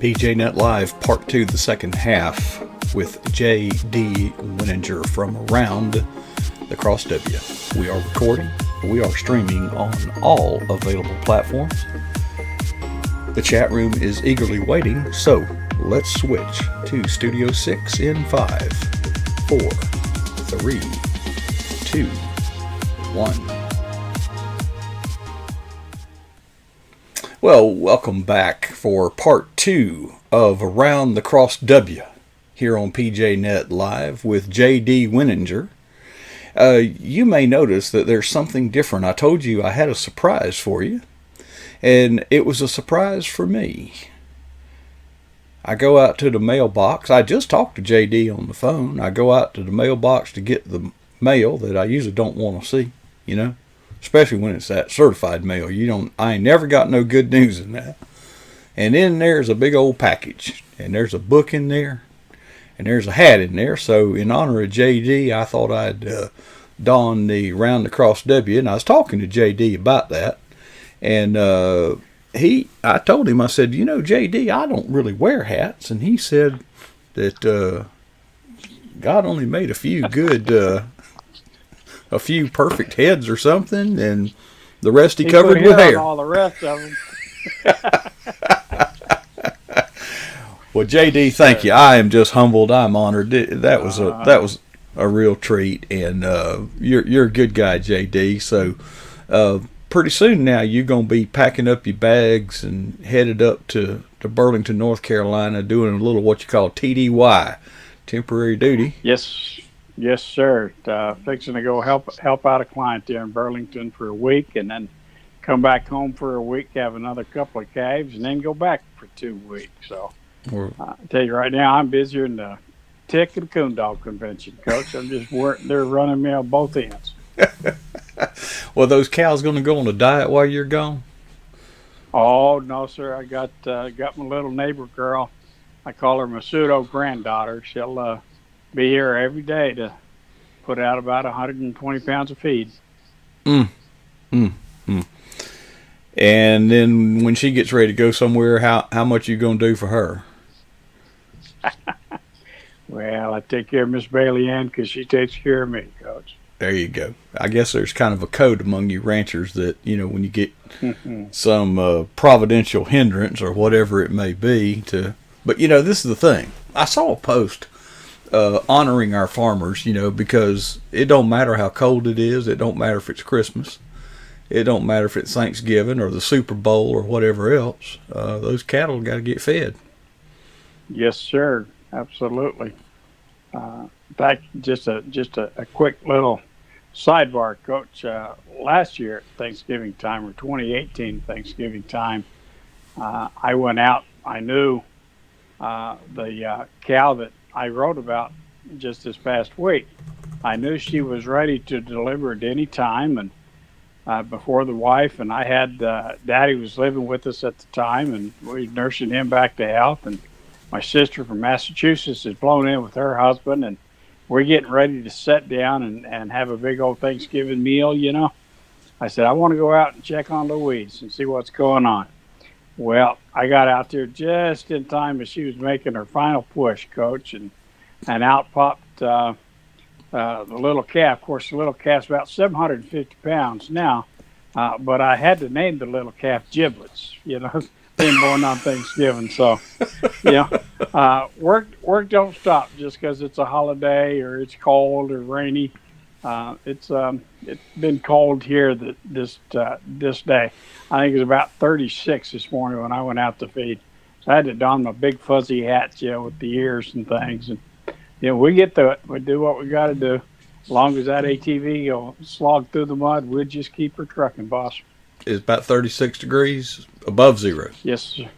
PJNET Live Part 2, the second half, with J.D. Wininger from around the Cross W. We are recording. We are streaming on all available platforms. The chat room is eagerly waiting, so let's switch to Studio 6 in 5, 4, 3, 2, 1. Well, welcome back for part 2 of Around the Cross W here on PJNET Live with J.D. Wininger. You may notice that there's something different. I told you I had a surprise for you, and it was a surprise for me. I go out to the mailbox. I just talked to J.D. on the phone. I go out to the mailbox to get the mail that I usually don't want to see, you know. Especially when it's that certified mail. I ain't never got no good news in that. And then there's a big old package. And there's a book in there. And there's a hat in there. So in honor of JD, I thought I'd don the Round the Cross W. And I was talking to JD about that. And I told him, I said, you know, JD, I don't really wear hats. And he said that God only made a few good... a few perfect heads or something, and the rest he covered with hair. All the rest of them. Well, JD, thank you. I am just humbled. I'm honored. That was a real treat, and you're a good guy, JD. So pretty soon now you're gonna be packing up your bags and headed up to Burlington, North Carolina, doing a little what you call TDY, temporary duty. Yes, sir. Fixing to go help out a client there in Burlington for a week, and then come back home for a week, have another couple of calves, and then go back for 2 weeks. So I tell you right now, I'm busier than the Tick and Coon Dog convention, Coach. I'm just they're running me on both ends. Well, those cows going to go on a diet while you're gone? Oh no, sir. I got my little neighbor girl. I call her my pseudo granddaughter. She'll be here every day to put out about 120 pounds of feed. And then when she gets ready to go somewhere, how much you going to do for her? Well, I take care of Miss Bailey Ann because she takes care of me, Coach. There you go. I guess there's kind of a code among you ranchers that, you know, when you get some providential hindrance or whatever it may be but, you know, this is the thing. I saw a post honoring our farmers, you know, because it don't matter how cold it is. It don't matter if it's Christmas. It don't matter if it's Thanksgiving or the Super Bowl or whatever else. Those cattle got to get fed. Yes, sir. Absolutely. In fact, just a quick little sidebar, Coach. Last year at Thanksgiving time, or 2018 Thanksgiving time, I went out. I knew the cow that I wrote about just this past week. I knew she was ready to deliver at any time, and before the wife, and I had Daddy was living with us at the time, and we were nursing him back to health, and my sister from Massachusetts had flown in with her husband, and we're getting ready to sit down and have a big old Thanksgiving meal, you know. I said, I want to go out and check on Louise and see what's going on. Well, I got out there just in time as she was making her final push, Coach, and out popped the little calf. Of course, the little calf's about 750 pounds now, but I had to name the little calf Giblets, you know, being born on Thanksgiving. So, you know, work don't stop just because it's a holiday or it's cold or rainy. It's been cold here this day. I think it was about 36 this morning when I went out to feed. So I had to don my big fuzzy hats, you know, with the ears and things. And, you know, we get through it. We do what we got to do. As long as that ATV will slog through the mud, we'll just keep her trucking, boss. It's about 36 degrees above zero. Yes, sir.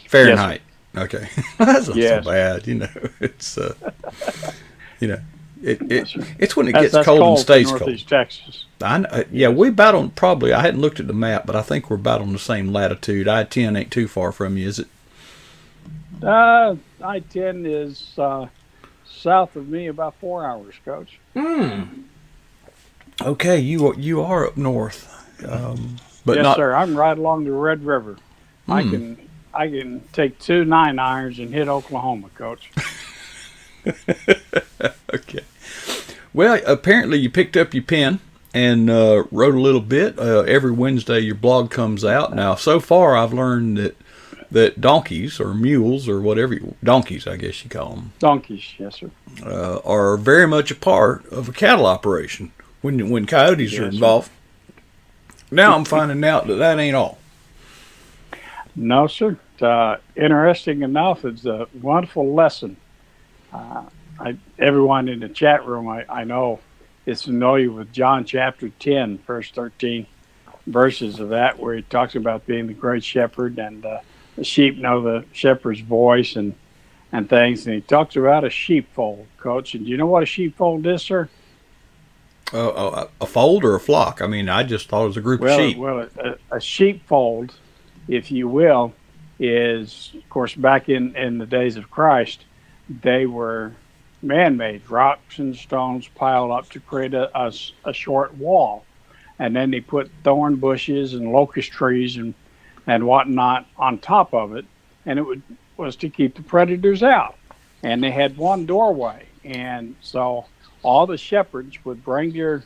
Fahrenheit. Yes, sir. Okay. That's not yes. so bad, you know. It's, you know. It's when it that's gets cold and stays cold. Northeast Texas. Yeah, we about on probably. I hadn't looked at the map, but I think we're about on the same latitude. I-10 ain't too far from you, is it? I-10 is south of me about 4 hours, Coach. Okay, you are up north, but yes, not. Sir. I'm right along the Red River. I can take 2 9-irons and hit Oklahoma, Coach. Okay. Well, apparently you picked up your pen and wrote a little bit. Every Wednesday your blog comes out. Now, so far I've learned that donkeys or mules or whatever, donkeys I guess you call them, Donkeys, yes, sir. are very much a part of a cattle operation when coyotes are Yes, involved. Now I'm finding out that ain't all. No, sir. Interesting enough, it's a wonderful lesson. Uh, Everyone in the chat room I know is familiar with John chapter 10, verse 13 verses of that, where he talks about being the great shepherd and the sheep know the shepherd's voice and things. And he talks about a sheepfold, Coach. And do you know what a sheepfold is, sir? A fold or a flock? I mean, I just thought it was a group of sheep. Well, a sheepfold, if you will, is, of course, back in the days of Christ, they were man-made rocks and stones piled up to create a short wall. And then they put thorn bushes and locust trees and whatnot on top of it. And it was to keep the predators out. And they had one doorway. And so all the shepherds would bring their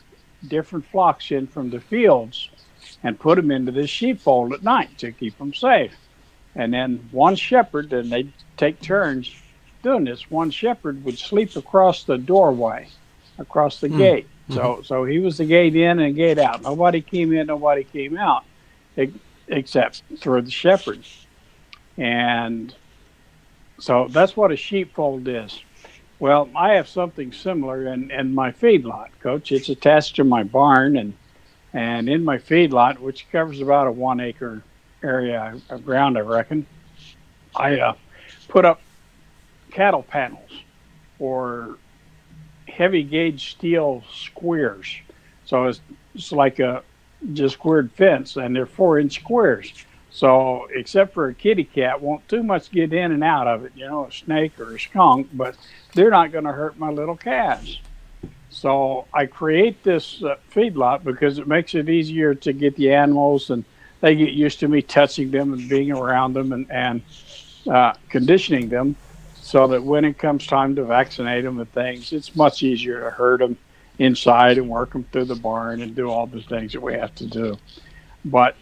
different flocks in from the fields and put them into this sheepfold at night to keep them safe. And then one shepherd, and they'd take turns doing this, one shepherd would sleep across the doorway, across the gate. So he was the gate in and gate out. Nobody came in, nobody came out, except for the shepherd. And so that's what a sheepfold is. Well, I have something similar in my feedlot, Coach. It's attached to my barn, and in my feedlot, which covers about a 1 acre area of ground, I reckon, I put up cattle panels or heavy gauge steel squares. So it's like a just squared fence, and they're 4-inch squares. So except for a kitty cat, won't too much get in and out of it, a snake or a skunk, but they're not going to hurt my little calves. So I create this feedlot because it makes it easier to get the animals, and they get used to me touching them and being around them and conditioning them, so that when it comes time to vaccinate them and things, it's much easier to herd them inside and work them through the barn and do all the things that we have to do. But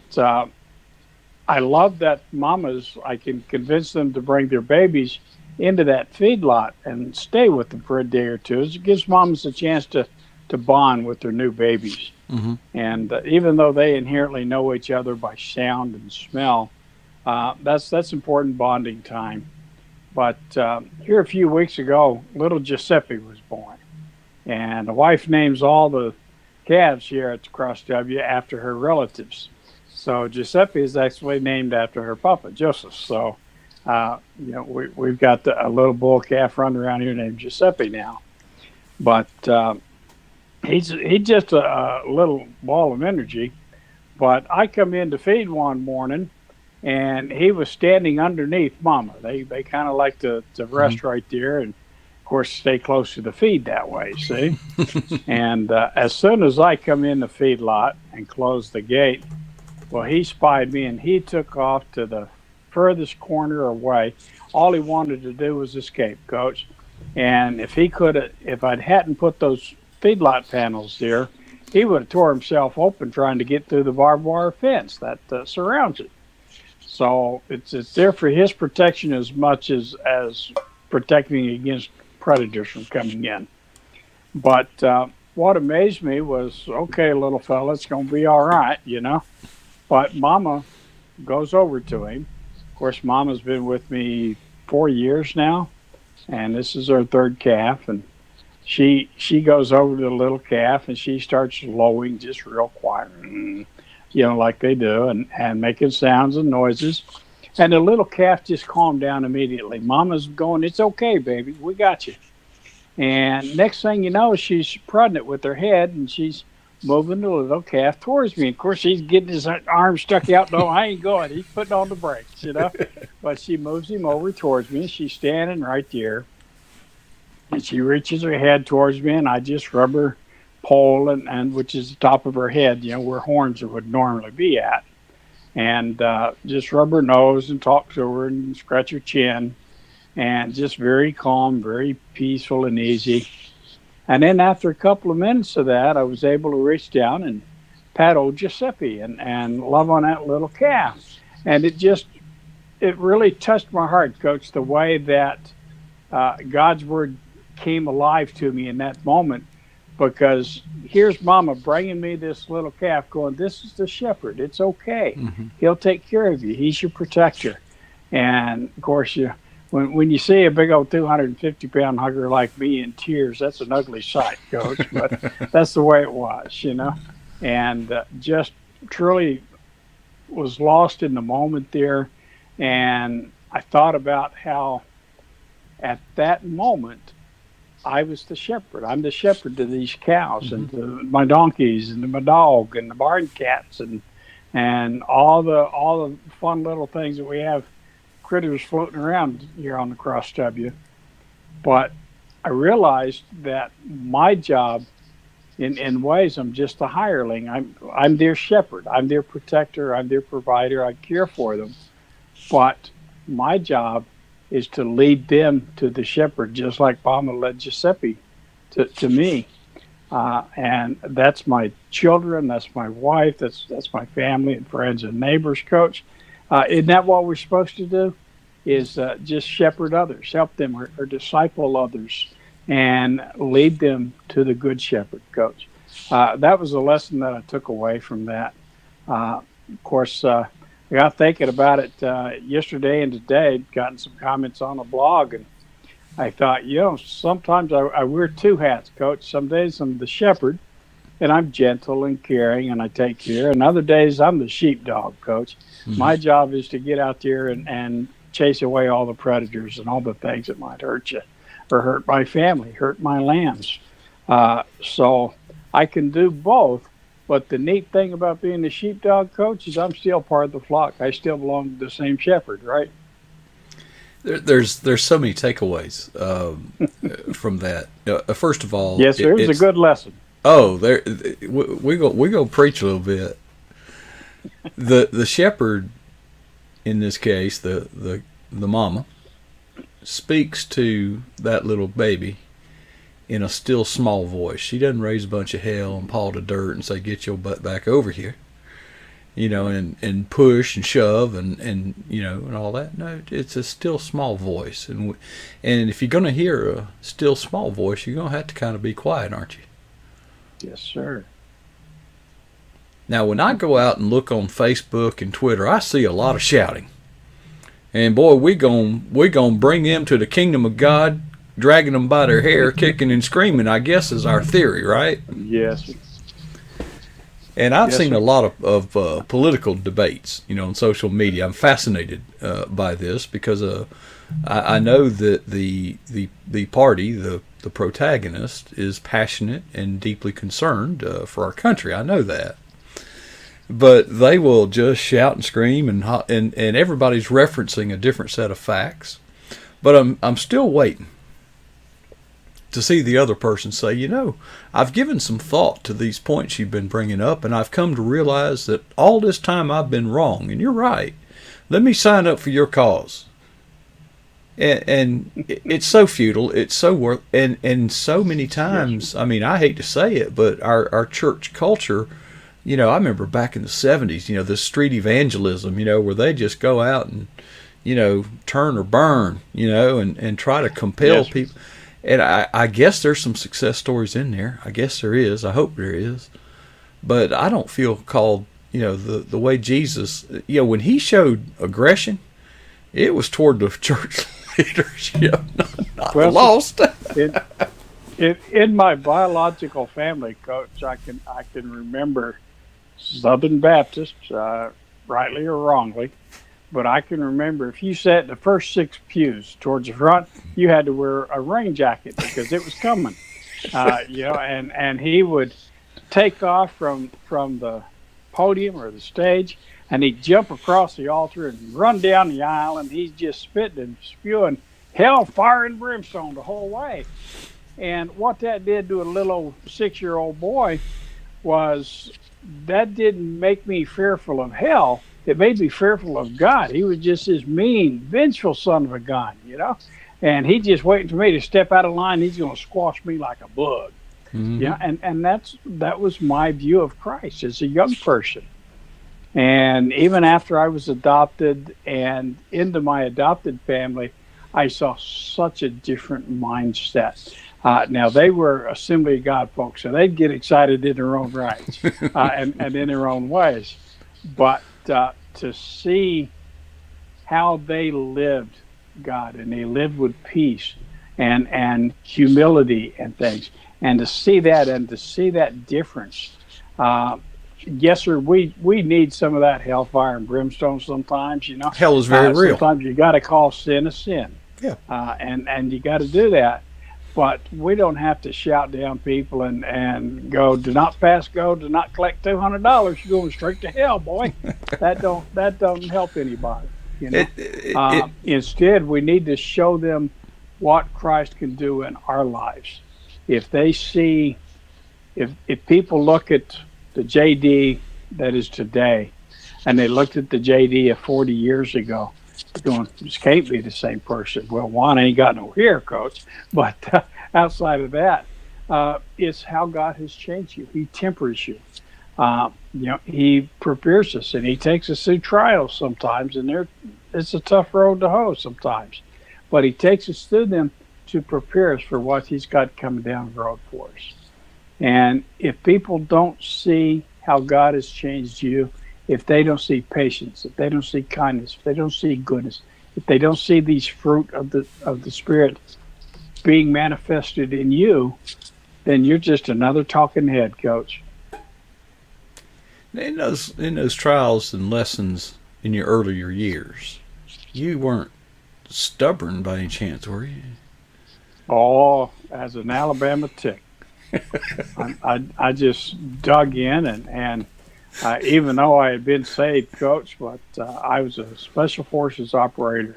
I love that mamas, I can convince them to bring their babies into that feedlot and stay with them for a day or two. It gives mamas a chance to bond with their new babies. Mm-hmm. And even though they inherently know each other by sound and smell, that's important bonding time. But here a few weeks ago, little Giuseppe was born. And the wife names all the calves here at the Cross W after her relatives. So Giuseppe is actually named after her papa, Joseph. So, we've got a little bull calf running around here named Giuseppe now. But he's just a little ball of energy. But I come in to feed one morning, and he was standing underneath Mama. They kind of like to rest right there, and of course stay close to the feed that way. See, and as soon as I come in the feed lot and close the gate, well, he spied me and he took off to the furthest corner away. All he wanted to do was escape, Coach. And if I hadn't put those feedlot panels there, he would have tore himself open trying to get through the barbed wire fence that surrounds it. So it's there for his protection as much as protecting against predators from coming in. But what amazed me was, okay, little fella, it's going to be all right, But Mama goes over to him. Of course, Mama's been with me 4 years now, and this is her third calf. And she goes over to the little calf, and she starts lowing just real quiet, like they do, and making sounds and noises. And the little calf just calmed down immediately. Mama's going, "It's okay, baby. We got you." And next thing you know, she's prodding it with her head, and she's moving the little calf towards me. Of course, he's getting his arm stuck out. No, I ain't going. He's putting on the brakes, But she moves him over towards me. She's standing right there. And she reaches her head towards me, and I just rub her pole, and which is the top of her head, where horns would normally be at. and just rub her nose and talk to her and scratch her chin, and just very calm, very peaceful and easy. And then after a couple of minutes of that, I was able to reach down and pat old Giuseppe and love on that little calf. And it really touched my heart, Coach, the way that God's word came alive to me in that moment, because here's Mama bringing me this little calf, going, "This is the shepherd. It's okay. Mm-hmm. He'll take care of you. He's your protector." And of course, when you see a big old 250-pound hugger like me in tears, that's an ugly sight, Coach. But that's the way it was. And just truly was lost in the moment there. And I thought about how at that moment I was the shepherd. I'm the shepherd to these cows and to my donkeys and to my dog and the barn cats and all the fun little things that we have, critters floating around here on the Cross W. But I realized that my job, in ways, I'm just a hireling. I'm their shepherd. I'm their protector. I'm their provider. I care for them. But my job is to lead them to the shepherd, just like Mama led Giuseppe to me. And that's my children. That's my wife. That's my family and friends and neighbors, Coach. Isn't that what we're supposed to do? Is just shepherd others, help them or disciple others, and lead them to the good shepherd, Coach. That was a lesson that I took away from that. Of course, I got thinking about it yesterday and today, gotten some comments on the blog, and I thought, sometimes I wear two hats, Coach. Some days I'm the shepherd, and I'm gentle and caring, and I take care. And other days I'm the sheepdog, Coach. Mm-hmm. My job is to get out there and chase away all the predators and all the things that might hurt you or hurt my family, hurt my lambs. So I can do both. But the neat thing about being the sheepdog, Coach, is I'm still part of the flock. I still belong to the same shepherd, right? There's so many takeaways from that. First of all, yes, there's a good lesson. Oh, we go preach a little bit. The shepherd, in this case, the mama, speaks to that little baby in a still small voice. She doesn't raise a bunch of hell and paw to dirt and say, "Get your butt back over here," and push and shove and all that. No, it's a still small voice, and if you're going to hear a still small voice, you're going to have to kind of be quiet, aren't you? Yes, sir. Now, when I go out and look on Facebook and Twitter, I see a lot of shouting. And boy, we gon' bring them to the kingdom of God, dragging them by their hair, kicking and screaming, I guess is our theory, right? Yes. And I've seen a lot of political debates, on social media. I'm fascinated by this because I know that the party, the protagonist, is passionate and deeply concerned for our country. I know that. But they will just shout and scream, and everybody's referencing a different set of facts. But I'm still waiting to see the other person say, I've given some thought to these points you've been bringing up, and I've come to realize that all this time I've been wrong, and you're right. Let me sign up for your cause. And it's so futile. It's so worth, and so many times. I mean, I hate to say it, but our church culture. I remember back in the 70s, the street evangelism, where they just go out and, turn or burn, and try to compel people. And I guess there's some success stories in there. I guess there is. I hope there is. But I don't feel called, the way Jesus, when he showed aggression, it was toward the church leaders, not the lost. In my biological family, Coach, I can remember Southern Baptists, rightly or wrongly, but I can remember if you sat in the first 6 pews towards the front, you had to wear a rain jacket because it was coming, and he would take off from the podium or the stage, and he'd jump across the altar and run down the aisle, and he's just spitting and spewing hell, fire, and brimstone the whole way. And what that did to a little 6-year-old boy was that didn't make me fearful of hell. it made me fearful of God. He was just this mean, vengeful son of a gun, and he just waiting for me to step out of line. He's going to squash me like a bug. Mm-hmm. And that was my view of Christ as a young person. And even after I was adopted and into my adopted family, I saw such a different mindset. Now, they were Assembly of God folks, so they'd get excited in their own rights and in their own ways. But to see how they lived God, and they lived with peace and humility and things, and to see that difference. Yes, sir. We need some of that hellfire and brimstone sometimes. Hell is very real. Sometimes you got to call sin a sin. Yeah. And you got to do that. But we don't have to shout down people and go, do not pass go, do not collect $200. You're going straight to hell, boy. that don't help anybody. Instead, we need to show them what Christ can do in our lives. If they see, if people look at the JD that is today, and they looked at the JD of 40 years ago, going, this can't be the same person. Well, one ain't got no hair, Coach, but outside of that, it's how God has changed you. He tempers you. He prepares us, and he takes us through trials sometimes, and it's a tough road to hoe sometimes, but he takes us through them to prepare us for what he's got coming down the road for us. And if people don't see how God has changed you, if they don't see patience, if they don't see kindness, if they don't see goodness, if they don't see these fruit of the Spirit being manifested in you, then you're just another talking head, Coach. In those trials and lessons in your earlier years, you weren't stubborn by any chance, were you? Oh, as an Alabama tick. I just dug in, and even though I had been saved, Coach, but I was a Special Forces operator,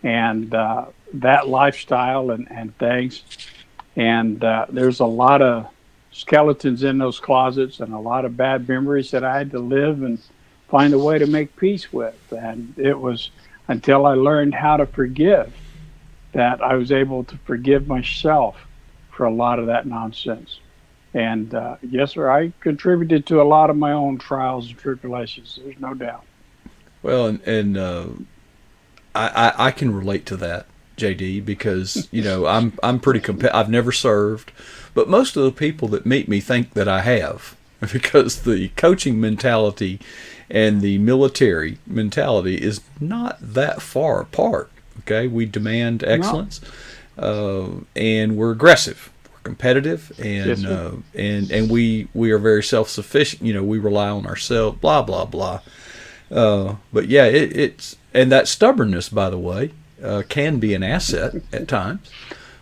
and that lifestyle and things, and there's a lot of skeletons in those closets and a lot of bad memories that I had to live and find a way to make peace with. And it was until I learned how to forgive that I was able to forgive myself for a lot of that nonsense. And yes, sir, I contributed to a lot of my own trials and tribulations. There's no doubt. Well, and I can relate to that, JD, because I'm pretty I've never served, but most of the people that meet me think that I have, because the coaching mentality and the military mentality is not that far apart. Okay, we demand excellence, and we're aggressive, we're competitive, and Yes, and we are very self-sufficient. We rely on ourselves. Blah blah blah. But yeah, it's and that stubbornness, by the way, can be an asset at times.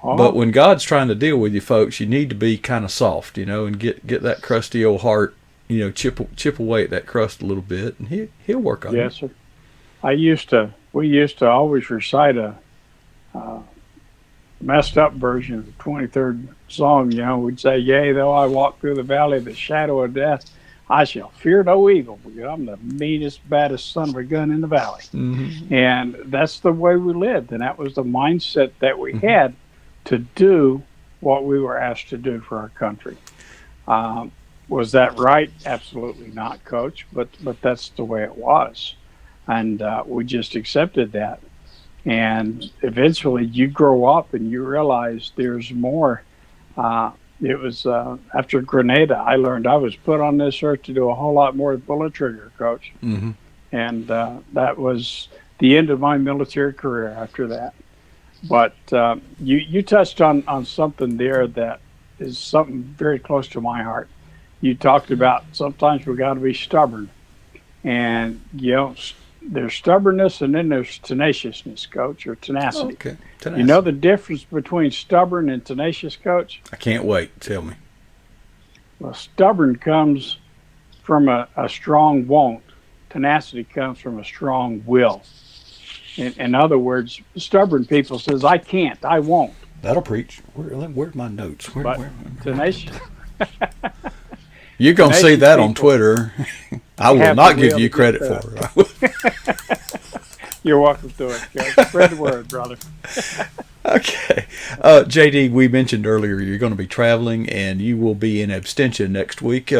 But when God's trying to deal with you, folks, you need to be kind of soft, and get that crusty old heart, chip away at that crust a little bit, and he'll work on it. Yes, sir. We used to always recite a messed up version of the 23rd song. We'd say, "Yea, though I walk through the valley of the shadow of death, I shall fear no evil, because I'm the meanest, baddest son of a gun in the valley." Mm-hmm. And that's the way we lived, and that was the mindset that we had to do what we were asked to do for our country. Was that right? Absolutely not, Coach, but that's the way it was. And we just accepted that. And eventually you grow up and you realize there's more. It was after Grenada, I learned I was put on this earth to do a whole lot more than pull a trigger, Coach. Mm-hmm. And that was the end of my military career after that. But you touched on something there that is something very close to my heart. You talked about sometimes we got to be stubborn. And, there's stubbornness and then there's tenaciousness, Coach, or tenacity. Okay. Tenacity. You know the difference between stubborn and tenacious, Coach? I can't wait. Tell me. Well, stubborn comes from a strong want. Tenacity comes from a strong will. In other words, stubborn people says, "I can't, I won't." That'll preach. Where's my notes? Tenacious. You're going to see that on Twitter. I will have not the give will you to credit get for it. You're welcome to it, Coach. Spread the word, brother. Okay. JD, we mentioned earlier you're going to be traveling and you will be in abstention next week.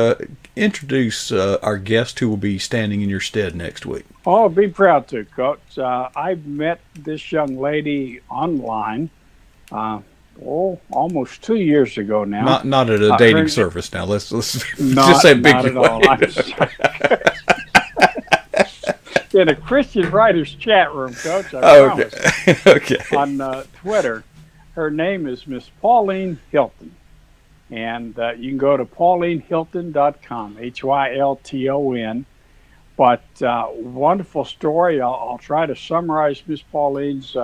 Introduce our guest who will be standing in your stead next week. Oh, be proud to, Coach. I've met this young lady online, almost 2 years ago now. Not at a dating service now. Let's just say big not at all. I'm sorry. In a Christian writers chat room, Coach. I promise. Okay. On Twitter, her name is Miss Pauline Hilton, and you can go to paulinehilton.com. HYLTON. But wonderful story. I'll try to summarize Miss Pauline's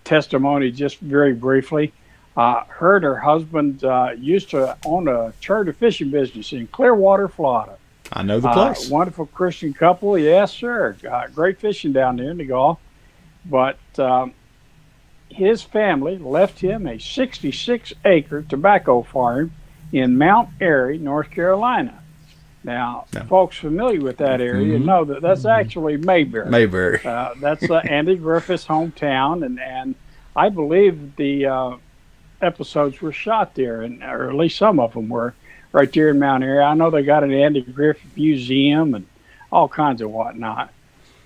testimony just very briefly. Her and her husband used to own a charter fishing business in Clearwater, Florida. I know the place. Wonderful Christian couple. Yes, sir. Great fishing down there in the Gulf. But his family left him a 66-acre tobacco farm in Mount Airy, North Carolina. Now, folks familiar with that area know that that's actually Mayberry. Mayberry. That's Andy Griffith's hometown, and I believe the episodes were shot there, or at least some of them were, right there in Mount Airy. I know they got an Andy Griffith museum and all kinds of whatnot.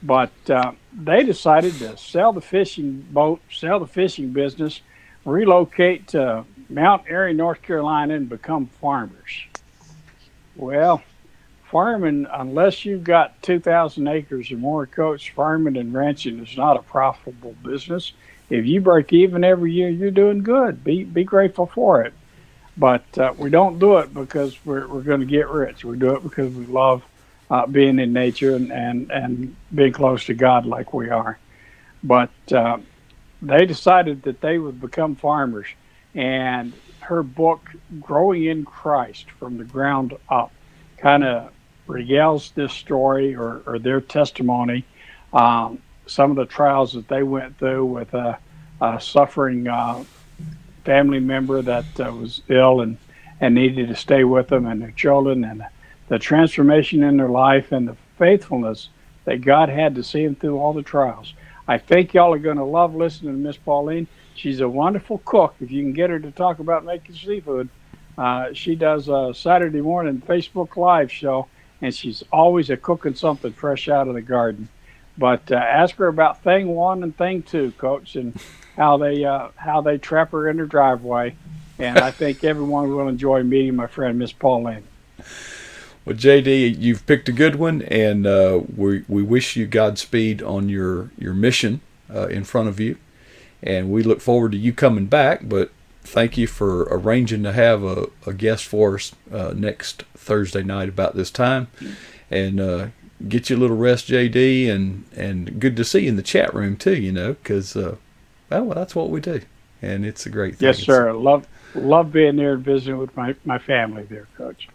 But they decided to sell the fishing boat, sell the fishing business, relocate to Mount Airy, North Carolina, and become farmers. Well, farming, unless you've got 2,000 acres or more, Coach, farming and ranching is not a profitable business. If you break even every year, you're doing good. Be grateful for it. But we don't do it because we're going to get rich. We do it because we love being in nature and being close to God like we are. But they decided that they would become farmers. And her book, Growing in Christ from the Ground Up, kind of regales this story or their testimony, some of the trials that they went through with a suffering family member that was ill and needed to stay with them and their children, and the transformation in their life and the faithfulness that God had to see them through all the trials. I think y'all are going to love listening to Miss Pauline. She's a wonderful cook. If you can get her to talk about making seafood, she does a Saturday morning Facebook Live show, and she's always cooking something fresh out of the garden. But ask her about thing one and thing two, Coach, and how they trap her in her driveway. And I think everyone will enjoy meeting my friend Miss Pauline. Well, JD, you've picked a good one, and we wish you Godspeed on your mission in front of you. And we look forward to you coming back, but thank you for arranging to have a guest for us next Thursday night about this time. And get you a little rest, JD, and good to see you in the chat room too, because, well, that's what we do. And it's a great thing. Yes, sir. Love being there and visiting with my family there, Coach.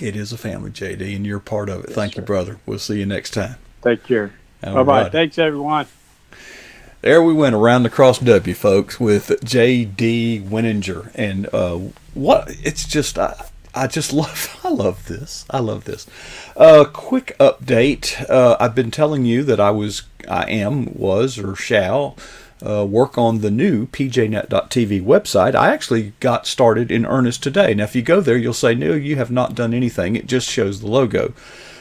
It is a family, JD, and you're part of it. Yes, Thank sir. you, brother. We'll see you next time. Take care. All Bye-bye. right. Thanks, everyone. There we went around the cross W, folks, with J.D. Wininger. And it's just, I love this. I love this. Quick update. I've been telling you that I was, or shall work on the new PJNET.TV website. I actually got started in earnest today. Now, if you go there, you'll say, no, you have not done anything. It just shows the logo.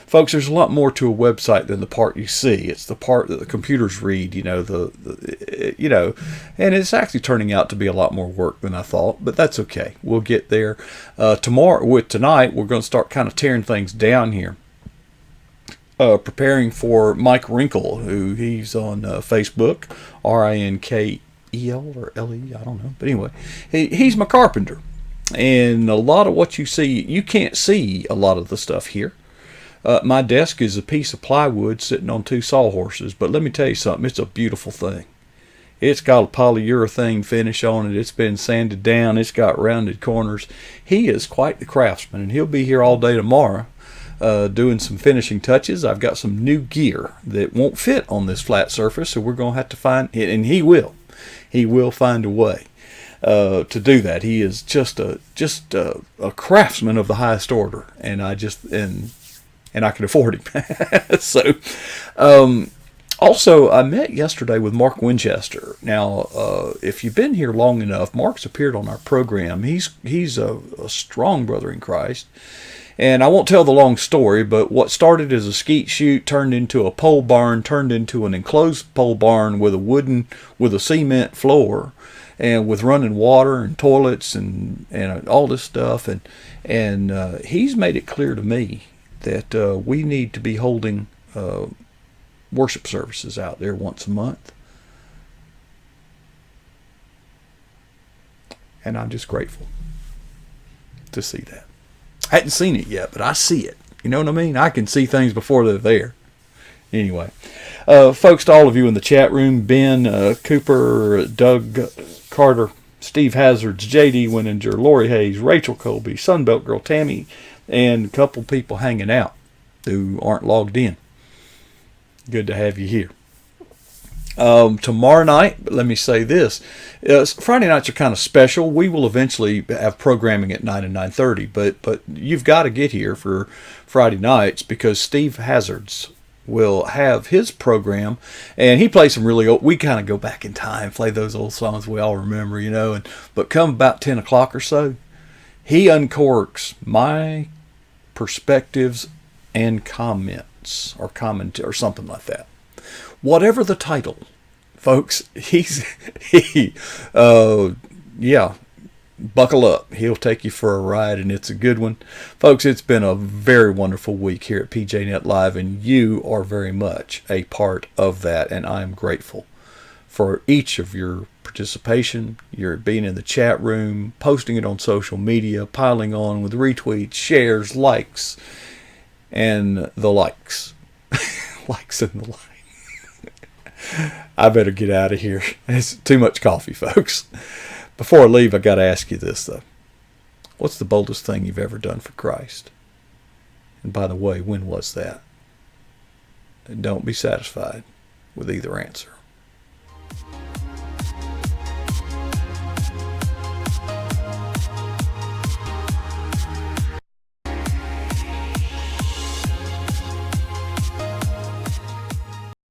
Folks, there's a lot more to a website than the part you see. It's the part that the computers read, and it's actually turning out to be a lot more work than I thought, but that's okay. We'll get there. Tonight, we're going to start kind of tearing things down here. Preparing for Mike Wrinkle, who he's on Facebook, Rinkel or Le, I don't know. But anyway, he's my carpenter. And a lot of what you see, you can't see a lot of the stuff here. My desk is a piece of plywood sitting on two sawhorses, but let me tell you something, it's a beautiful thing. It's got a polyurethane finish on it, it's been sanded down, it's got rounded corners. He is quite the craftsman, and he'll be here all day tomorrow doing some finishing touches. I've got some new gear that won't fit on this flat surface, so we're going to have to find it, and he will find a way to do that. He is just a craftsman of the highest order, and and I can afford him. So, also, I met yesterday with Mark Winchester. Now, if you've been here long enough, Mark's appeared on our program. He's a strong brother in Christ. And I won't tell the long story, but what started as a skeet shoot turned into a pole barn, turned into an enclosed pole barn with a cement floor, and with running water and toilets and all this stuff. And he's made it clear to me that we need to be holding worship services out there once a month. And I'm just grateful to see that. I hadn't seen it yet, but I see it. You know what I mean? I can see things before they're there. Anyway, folks, to all of you in the chat room, Ben, Cooper, Doug Carter, Steve Hazards, J.D. Wininger, Lori Hayes, Rachel Colby, Sunbelt Girl Tammy, and a couple people hanging out who aren't logged in. Good to have you here. Tomorrow night, let me say this. Friday nights are kind of special. We will eventually have programming at 9 and 9:30, but you've got to get here for Friday nights because Steve Hazards will have his program, and he plays some really old, we kind of go back in time, play those old songs we all remember, you know, but come about 10 o'clock or so, he uncorks my perspectives and comments or comment or something like that. Whatever the title, folks, buckle up. He'll take you for a ride, and it's a good one. Folks, it's been a very wonderful week here at PJNET Live, and you are very much a part of that, and I'm grateful for each of your participation, your being in the chat room, posting it on social media, piling on with retweets, shares, likes, and the likes. Likes and the likes. I better get out of here. It's too much coffee, folks. Before I leave, I got to ask you this, though. What's the boldest thing you've ever done for Christ? And by the way, when was that? And don't be satisfied with either answer.